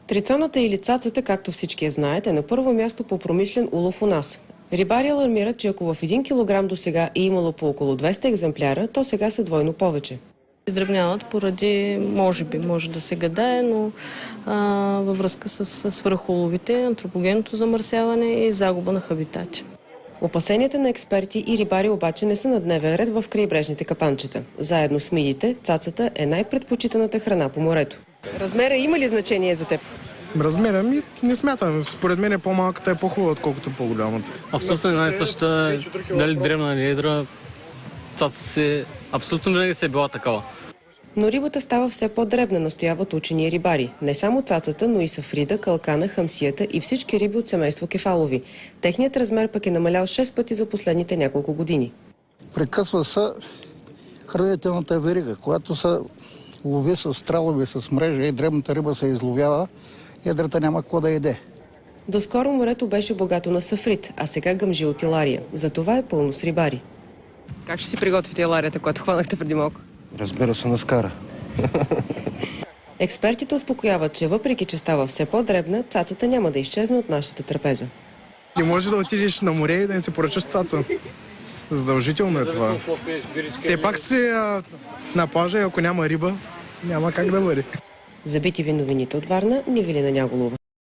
Трицоната или цацата, както всички я знаят, е на първо място по промишлен улов у нас. Рибари алармират, че ако в 1 килограм до сега е имало по около 200 екземпляра, то сега са двойно повече. Издребняват поради, може да се гадае, но във връзка с свръхуловите, антропогенното замърсяване и загуба на хабитати. Опасенията на експерти и рибари обаче не са на дневен ред в крайбрежните капанчета. Заедно с мидите, цацата е най-предпочитаната храна по морето. Размера има ли значение за теб? Размера ми не смятам. Според мен по-малката е по-хубава, отколкото по-голямата. Абсолютно една и съща, дали древна или едра, абсолютно винаги се е била такава. Но рибата става все по-дребна, настояват учени рибари. Не само цацата, но и сафрида, калкана, хамсията и всички риби от семейство кефалови. Техният размер пък е намалял 6 пъти за последните няколко години. Прекъсва се хранителната верига. Когато се лови с тралови, с мрежа и дребната риба се изловява, едрата няма какво да яде. Доскоро морето беше богато на сафрид, а сега гъмжи от илария. Затова е пълно с рибари. Как ще си приготвите иларията, която хванахте преди малко? Разбира се, на скара. Експертите успокояват, че въпреки че става все по-дребна, цацата няма да изчезне от нашата трапеза. Не може да отидеш на море и да не си поръчаш цаца. Задължително е това. Все пак си на плажа и ако няма риба, няма как да бъде. За BTV новините от Варна, Невелина Няголова.